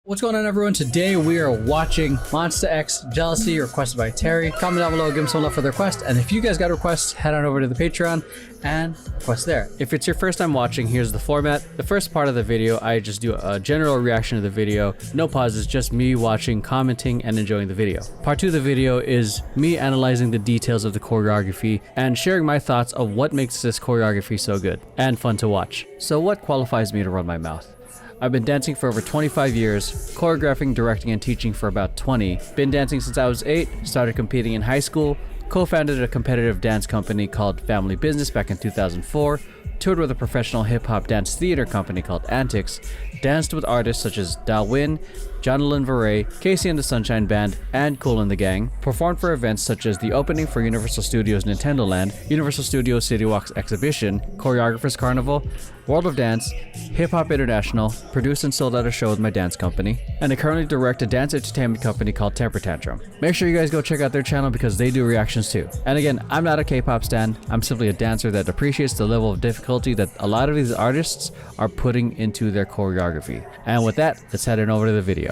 What's going on, everyone? Today we are watching MONSTA X Jealousy, requested by Terry. Comment down below, give him some love for the request, and if you guys got requests, head on over to the Patreon and request there. If it's your first time watching, here's the format. The first part of the video, I just do a general reaction to the video. No pauses, just me watching, commenting, and enjoying the video. Part 2 of the video is me analyzing the details of the choreography and sharing my thoughts of what makes this choreography so good and fun to watch. So what qualifies me to run my mouth? I've been dancing for over 25 years, choreographing, directing, and teaching for about 20. Been dancing since I was 8, started competing in high school, co-founded a competitive dance company called Family Business back in 2004, toured with a professional hip-hop dance theater company called Antics, danced with artists such as Dalwin, Jonathan Varay, Casey and the Sunshine Band, and Kool and the Gang, performed for events such as the opening for Universal Studios Nintendo Land, Universal Studios City Walks Exhibition, Choreographers Carnival, World of Dance, Hip Hop International, produced and sold out a show with my dance company, and I currently direct a dance entertainment company called Temper Tantrum. Make sure you guys go check out their channel because they do reactions too. And again, I'm not a K-pop stan, I'm simply a dancer that appreciates the level of difficulty that a lot of these artists are putting into their choreography. And with that, let's head on over to the video.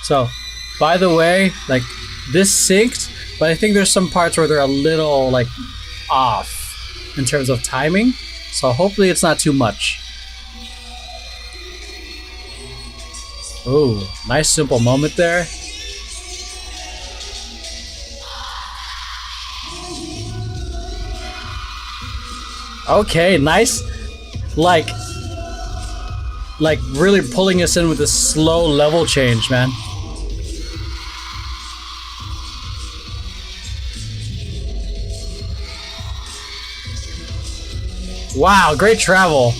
So, by the way, like, this synced, but I think there's some parts where they're a little, like, off in terms of timing, so hopefully it's not too much. Ooh, nice simple moment there. Okay, nice. Like really pulling us in with this slow level change, man. Wow, great travel.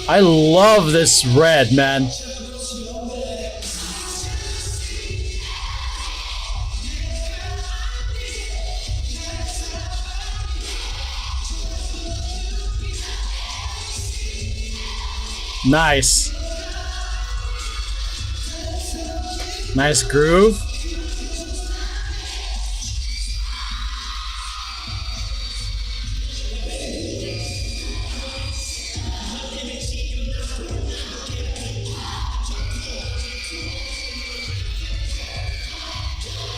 I love this red, man. Nice. Nice groove.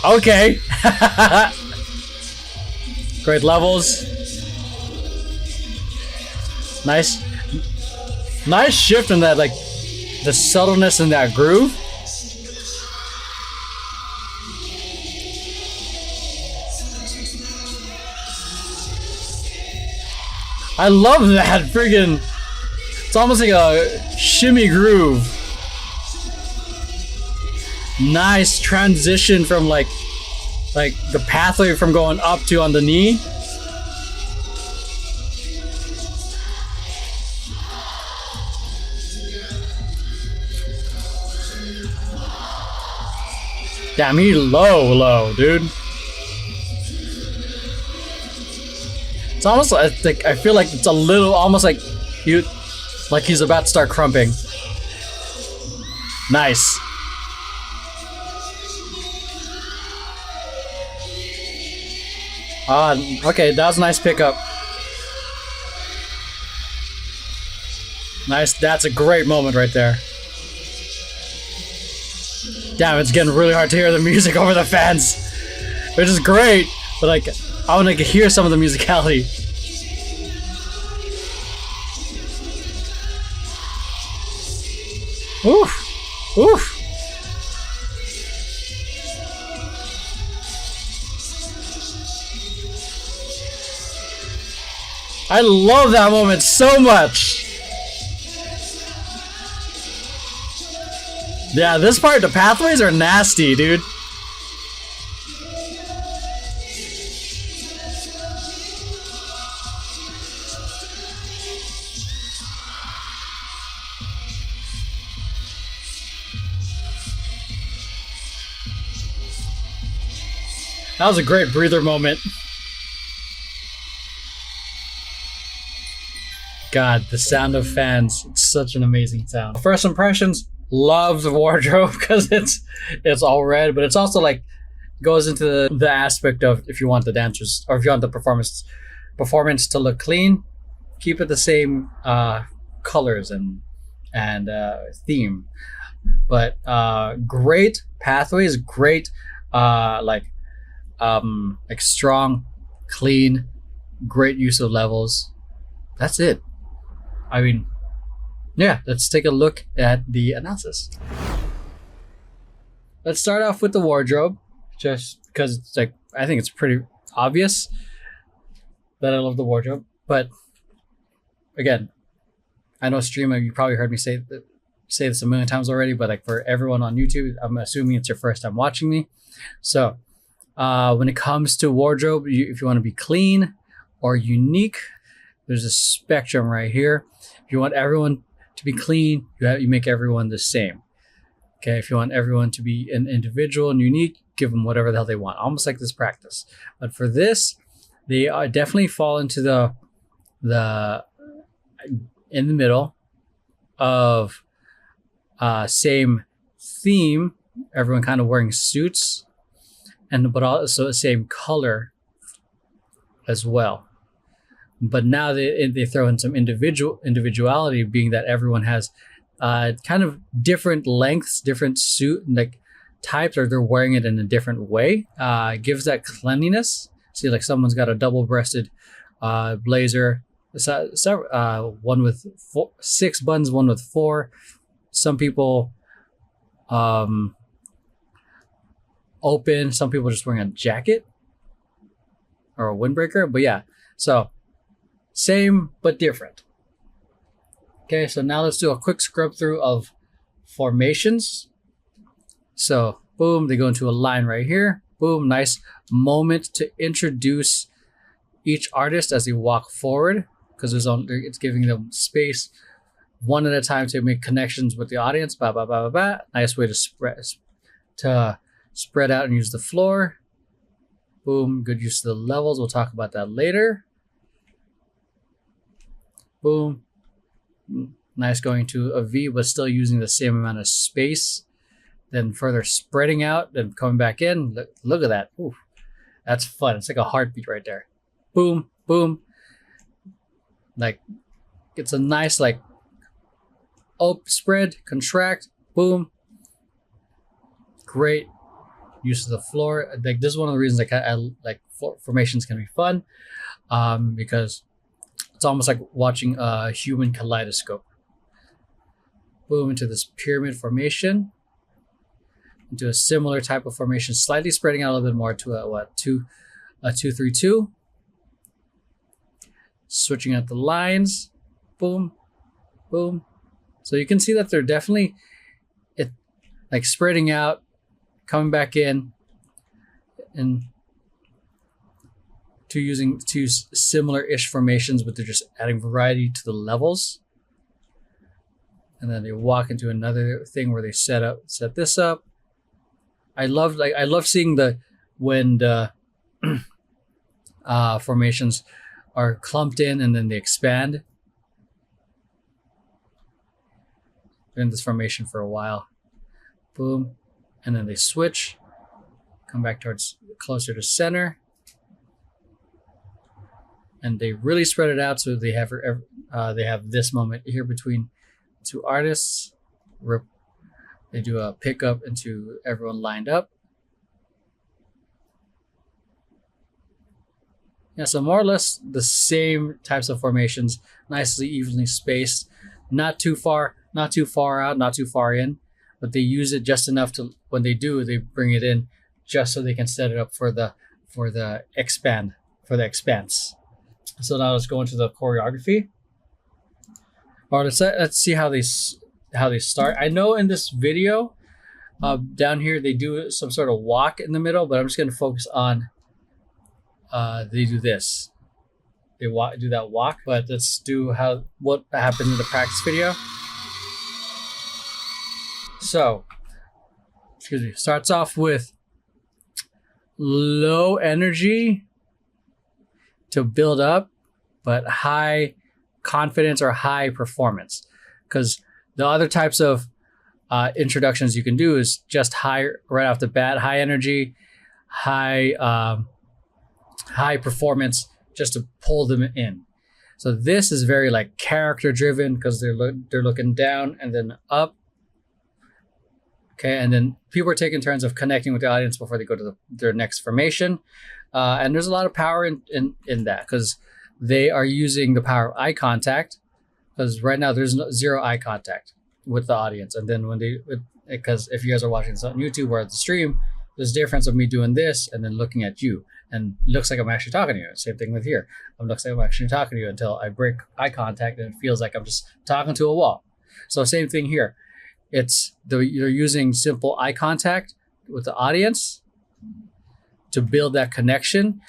Okay. Great levels. Nice. Nice shift in that, like, the subtleness in that groove. I love that friggin', it's almost like a shimmy groove. Nice transition from like the pathway from going up to on the knee. Damn, he low, dude. It's almost like I feel like it's a little almost like he's about to start crumping. Nice. Okay, that was a nice pickup. Nice, that's a great moment right there. Damn, it's getting really hard to hear the music over the fans, which is great, but like, I want to hear some of the musicality. Oof, oof. I love that moment so much. Yeah, this part, the pathways are nasty, dude. That was a great breather moment. God, the sound of fans, it's such an amazing sound. First impressions, love the wardrobe because it's all red, but it's also like goes into the aspect of if you want the dancers or if you want the performance performance to look clean, keep it the same colors and theme. But great pathways, great like strong, clean, great use of levels. That's it. I mean, yeah, let's take a look at the analysis. Let's start off with the wardrobe, just because it's like, I think it's pretty obvious that I love the wardrobe. But again, I know streamer, you probably heard me say this a million times already, but like for everyone on YouTube, I'm assuming it's your first time watching me. So when it comes to wardrobe, if you want to be clean or unique, there's a spectrum right here. If you want everyone to be clean, you make everyone the same. Okay, if you want everyone to be an individual and unique, give them whatever the hell they want, almost like this practice. But for this, they definitely fall into the in the middle of same theme, everyone kind of wearing suits, but also the same color as well. But now they throw in some individuality, being that everyone has kind of different lengths, different suit like types, or they're wearing it in a different way. Gives that cleanliness. See, like someone's got a double-breasted blazer, one with 6 buttons, one with 4. Some people open, some people just wearing a jacket or a windbreaker. But yeah, so same but different. Okay, so now let's do a quick scrub through of formations. So boom, they go into a line right here. Boom, nice moment to introduce each artist as they walk forward, because it's giving them space one at a time to make connections with the audience. Bah, bah, bah, bah, bah. Nice way to spread out and use the floor. Boom, good use of the levels. We'll talk about that later. Boom. Nice going to a V, but still using the same amount of space. Then further spreading out, then coming back in. Look at that. Ooh, that's fun. It's like a heartbeat right there. Boom, boom. Like, it's a nice, like, spread, contract, boom. Great use of the floor. Like, this is one of the reasons I like formations can be fun, because it's almost like watching a human kaleidoscope. Boom, into this pyramid formation, into a similar type of formation, slightly spreading out a little bit more to a 2-3-2. Switching out the lines, boom, boom. So you can see that they're definitely like spreading out, coming back in, and using two similar-ish formations, but they're just adding variety to the levels. And then they walk into another thing where they set this up. I love seeing when the formations are clumped in and then they expand. They're in this formation for a while. Boom. And then they switch, come back towards closer to center. And they really spread it out, so they have this moment here between 2 artists. They do a pickup into everyone lined up. Yeah, so more or less the same types of formations, nicely evenly spaced, not too far out, not too far in, but they use it just enough to, when they do, they bring it in just so they can set it up for the expanse. So now let's go into the choreography. Or let's see how they start. I know in this video down here they do some sort of walk in the middle, but I'm just going to focus on they do this. They do that walk, but let's do what happened in the practice video. So, starts off with low energy to build up, but high confidence or high performance. Because the other types of introductions you can do is just high right off the bat, high energy, high performance, just to pull them in. So this is very like character driven because they're looking down and then up. Okay, and then people are taking turns of connecting with the audience before they go to their next formation. And there's a lot of power in that because they are using the power of eye contact, because right now there's zero eye contact with the audience. And then because if you guys are watching this on YouTube or at the stream, there's a difference of me doing this and then looking at you. And it looks like I'm actually talking to you. Same thing with here. It looks like I'm actually talking to you until I break eye contact and it feels like I'm just talking to a wall. So same thing here. You're using simple eye contact with the audience to build that connection.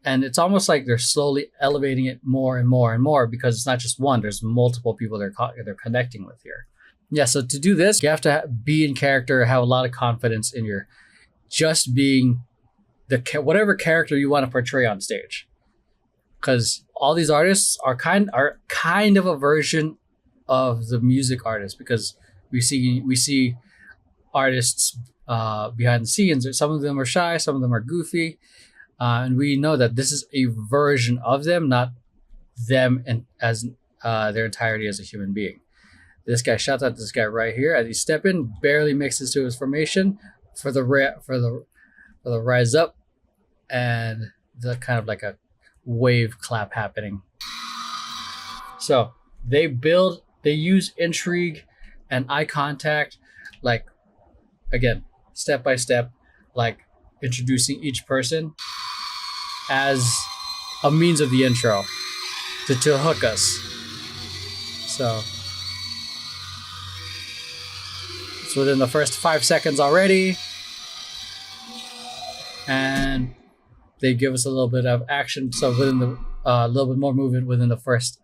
And it's almost like they're slowly elevating it more and more and more because it's not just one. There's multiple people they're connecting with here. Yeah, so to do this, you have to be in character, have a lot of confidence in your just being whatever character you want to portray on stage. Because all these artists are kind of a version of the music artist, because we see artists behind the scenes. Some of them are shy, some of them are goofy, and we know that this is a version of them, not them and as their entirety as a human being. This guy, shout out to this guy right here as he step in, barely mixes to his formation for the rise up, and the kind of like a wave clap happening. So they use intrigue and eye contact, like, again, step by step, like introducing each person as a means of the intro to hook us. So it's within the first 5 seconds already, and they give us a little bit of action. So within a little bit more movement within the first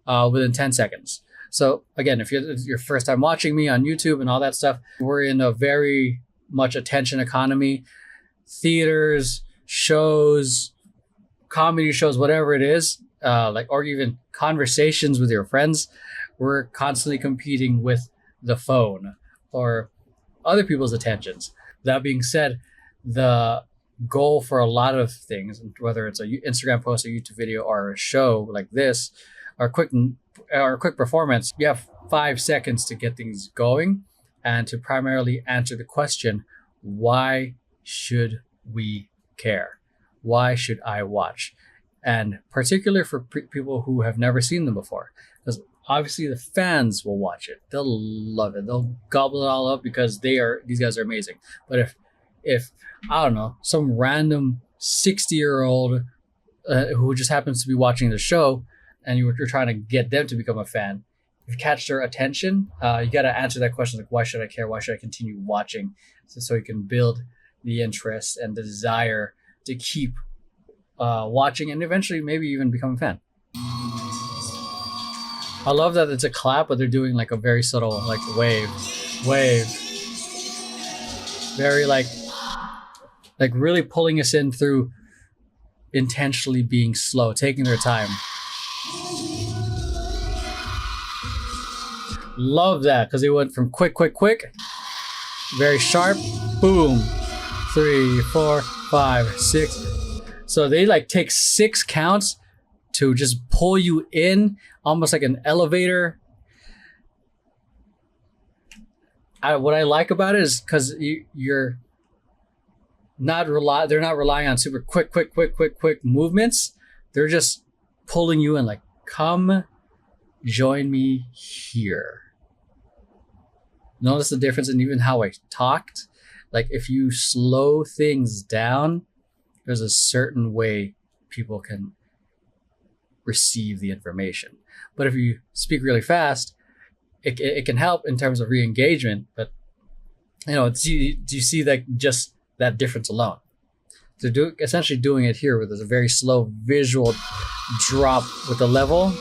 within 10 seconds. So again, if you're your first time watching me on YouTube and all that stuff, we're in a very much attention economy. Theaters, shows, comedy shows, whatever it is, or even conversations with your friends, we're constantly competing with the phone or other people's attentions. That being said, the goal for a lot of things, whether it's an Instagram post, a YouTube video, or a show like this, or quick performance, you have 5 seconds to get things going and to primarily answer the question, why should we care? Why should I watch? And particularly for people who have never seen them before, because obviously the fans will watch it. They'll love it. They'll gobble it all up because these guys are amazing. But if I don't know, some random 60-year-old who just happens to be watching the show, and you're trying to get them to become a fan, if you catch their attention, you got to answer that question, like, why should I care? Why should I continue watching? So you can build the interest and the desire to keep watching and eventually maybe even become a fan. I love that it's a clap, but they're doing like a very subtle like wave. Very like really pulling us in through intentionally being slow, taking their time. Love that, because they went from quick, very sharp, boom, 3, 4, 5, 6. So they like take 6 counts to just pull you in, almost like an elevator. What I like about it is because they're not relying on super quick movements. They're just pulling you in, like, come join me here. Notice the difference in even how I talked. Like, if you slow things down, there's a certain way people can receive the information. But if you speak really fast, it can help in terms of re-engagement. But do you see that, just that difference alone? So essentially doing it here with a very slow visual drop with the level.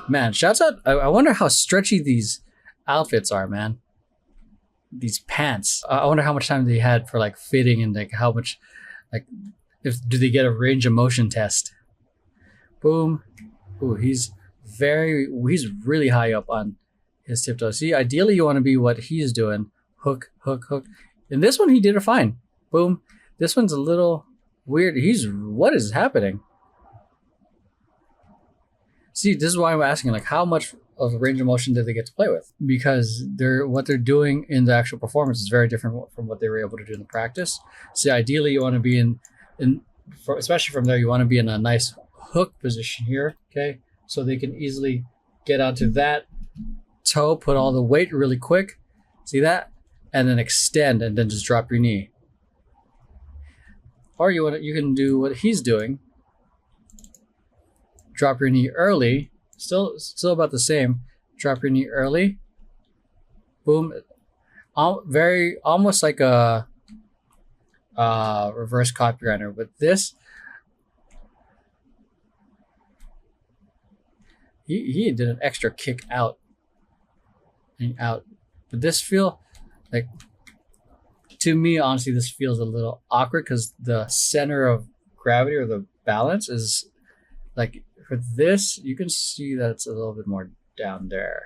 Man, shouts out. I wonder how stretchy these outfits are, man. These pants. I wonder how much time they had for like fitting, and like how much, like, do they get a range of motion test? Boom. Ooh, he's really high up on his tiptoe. See, ideally you want to be what he's doing. Hook. In this one, he did it fine. Boom. This one's a little weird. What is happening? See, this is why I'm asking, like, how much of the range of motion did they get to play with? Because what they're doing in the actual performance is very different from what they were able to do in the practice. See, ideally, you want to be especially from there, you want to be in a nice hook position here, okay? So they can easily get onto that toe, put all the weight really quick. See that? And then extend and then just drop your knee. Or you can do what he's doing. Drop your knee early. Still about the same. Drop your knee early. Boom. Almost like a reverse copywriter. But this, he did an extra kick out and out. But this feel like, to me, honestly, this feels a little awkward because the center of gravity or the balance is like, for this, you can see that it's a little bit more down there.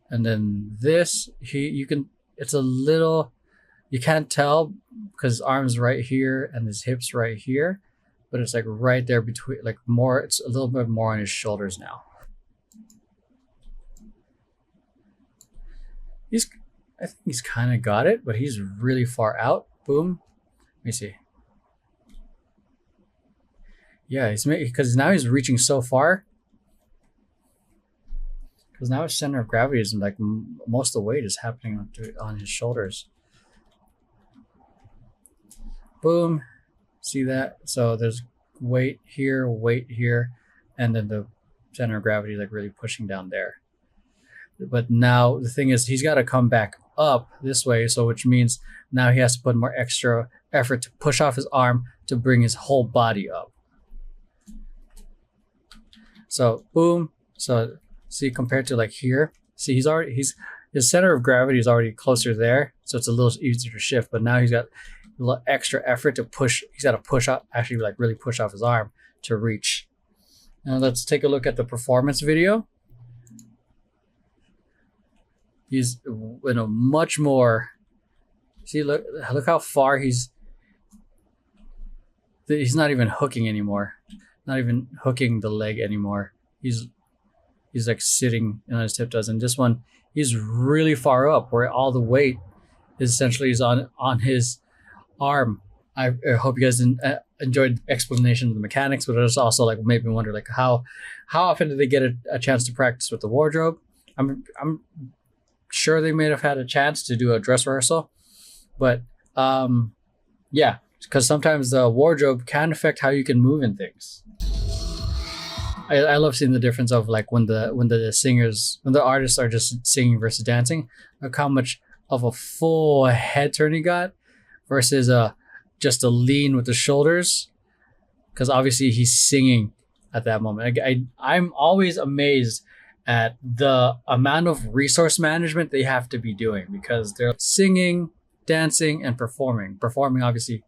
And then this, it's a little, you can't tell because his arm's right here and his hips right here, but it's like right there between, like more, it's a little bit more on his shoulders now. I think he's kind of got it, but he's really far out. Boom. Let me see. Yeah, because now he's reaching so far. Because now his center of gravity is like most of the weight is happening on his shoulders. Boom. See that? So there's weight here, and then the center of gravity like really pushing down there. But now the thing is, he's got to come back up this way, so which means now he has to put more extra effort to push off his arm to bring his whole body up. So boom. So see, compared to like here, see his center of gravity is already closer there, so it's a little easier to shift. But now he's got a little extra effort to push. He's got to push up, actually like really push off his arm to reach. Now let's take a look at the performance video. He's in a much more, see, look how far he's not even hooking anymore. Not even hooking the leg anymore. He's like sitting on his tiptoes. And this one, he's really far up where all the weight is essentially on his arm. I hope you guys enjoyed the explanation of the mechanics, but it was also like made me wonder like how often did they get a chance to practice with the wardrobe? I'm sure they may have had a chance to do a dress rehearsal, but yeah, because sometimes the wardrobe can affect how you can move in things. I love seeing the difference of like when the artists are just singing versus dancing. Look how much of a full head turn he got versus just a lean with the shoulders, because obviously he's singing at that moment. I'm always amazed at the amount of resource management they have to be doing, because they're singing, dancing, and performing. Performing, obviously,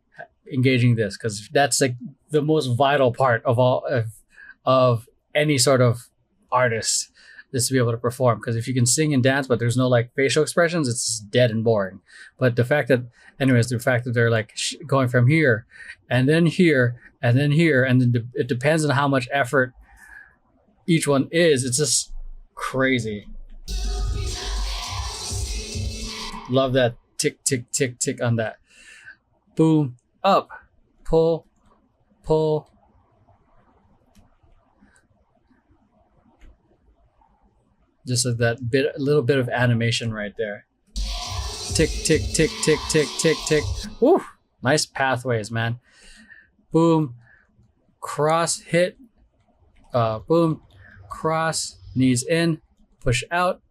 engaging this, because that's like the most vital part of any sort of artist, is to be able to perform. Because if you can sing and dance, but there's no like facial expressions, it's just dead and boring. But the fact that they're like going from here, and then here, and then here, and then it depends on how much effort each one is. It's just crazy. Love that tick, tick, tick, tick on that. Boom, up, pull, pull. Just like that little bit of animation right there. Tick, tick, tick, tick, tick, tick, tick. Woo! Nice pathways, man. Boom, cross, hit, boom, cross, knees in, push out,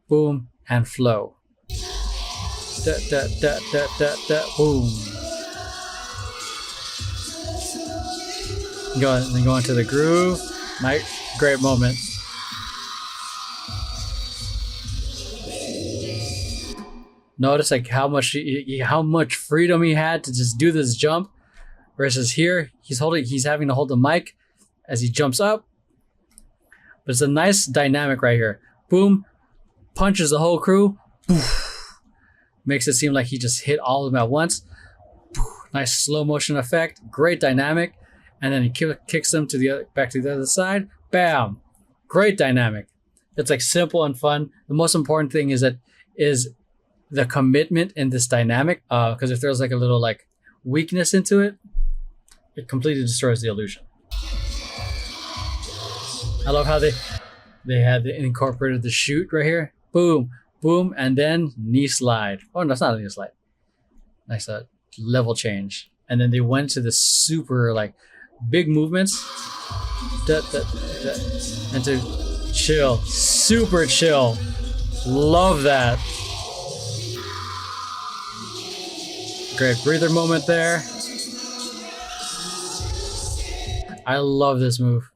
boom, and flow. Da, da, da, da, da, da, boom. Go into the groove. Nice, great moment. Notice like how much freedom he had to just do this jump, versus here he's having to hold the mic as he jumps up. But it's a nice dynamic right here. Boom, punches the whole crew. Poof, makes it seem like he just hit all of them at once. Poof, Nice slow motion effect, great dynamic. And then he kicks them to the other, back to the other side. Bam! Great dynamic. It's like simple and fun. The most important thing is the commitment in this dynamic. Because if there's like a little like weakness into it, it completely destroys the illusion. I love how they had incorporated the shoot right here. Boom, boom, and then knee slide. Oh, no, that's not a knee slide. Nice level change. And then they went to the super like big movements. And to chill. Super chill. Love that. Great breather moment there. I love this move.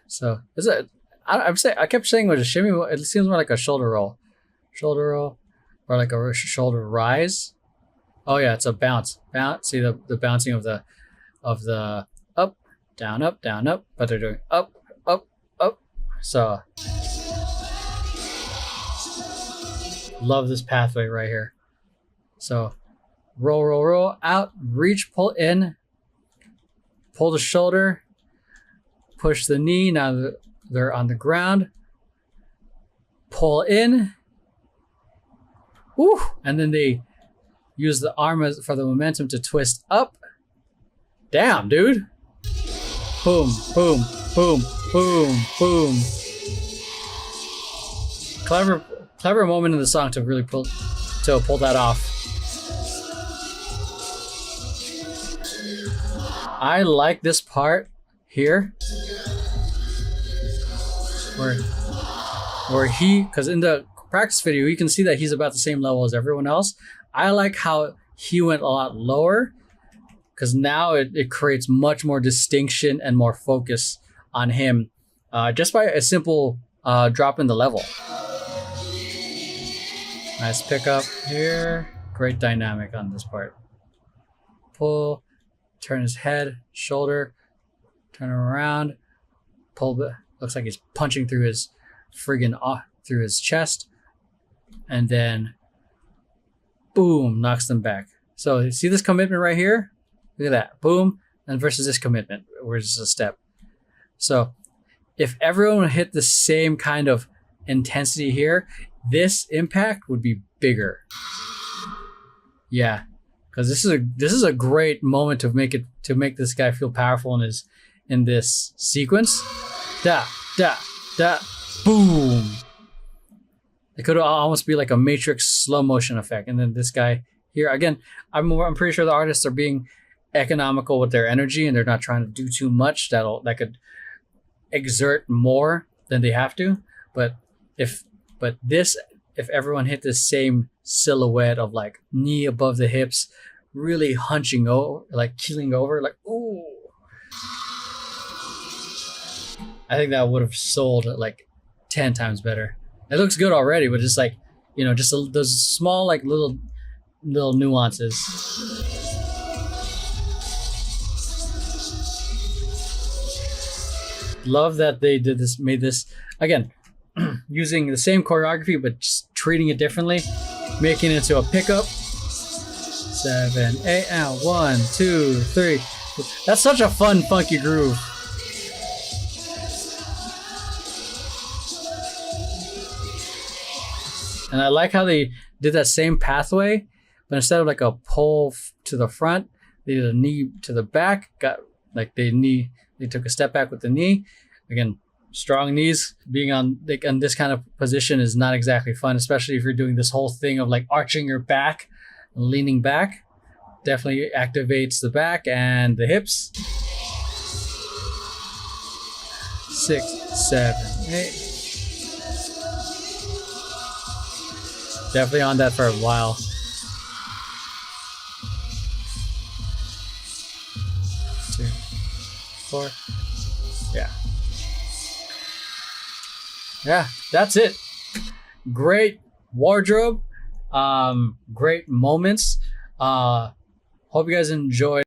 So is it? I kept saying it was a shimmy. It seems more like a shoulder roll, or like a shoulder rise. Oh yeah, it's a bounce. See the bouncing of the up, down, up, down, up. But they're doing up, up, up. So love this pathway right here. So roll, roll, roll out, reach, pull in, pull the shoulder, push the knee. Now they're on the ground. Pull in. Woo! And then they use the arm for the momentum to twist up. Damn, dude. Boom, boom, boom, boom, boom. Clever moment in the song to really pull that off. I like this part here where he, because in the practice video you can see that he's about the same level as everyone else. I like how he went a lot lower, because now it creates much more distinction and more focus on him, just by a simple drop in the level. Nice pickup here. Great dynamic on this part. Pull, turn his head, shoulder, turn him around, pull. Looks like he's punching through his through his chest, and then boom, knocks them back. So you see this commitment right here? Look at that, boom, and versus this commitment, where it's just a step. So if everyone hit the same kind of intensity here, this impact would be bigger. Yeah, because this is a great moment to make this guy feel powerful in this sequence. Da, da, da, boom. It could almost be like a Matrix slow motion effect. And then this guy here, again, I'm pretty sure the artists are being economical with their energy and they're not trying to do too much that could exert more than they have to. But if everyone hit the same silhouette of like knee above the hips, really hunching over, like keeling over, like ooh. I think that would have sold like 10 times better. It looks good already, but just like, just those small like little nuances. Love that they made this again, using the same choreography but just treating it differently, making it into a pickup. 7, 8, and 1, 2, 3. That's such a fun, funky groove. And I like how they did that same pathway, but instead of like a pull to the front, they did a knee to the back. They took a step back with the knee. Again, strong knees. Being on this kind of position is not exactly fun, especially if you're doing this whole thing of like arching your back, leaning back. Definitely activates the back and the hips. 6, 7, 8. Definitely on that for a while. Two, 4. Yeah, that's it. Great wardrobe. Great moments. Hope you guys enjoyed.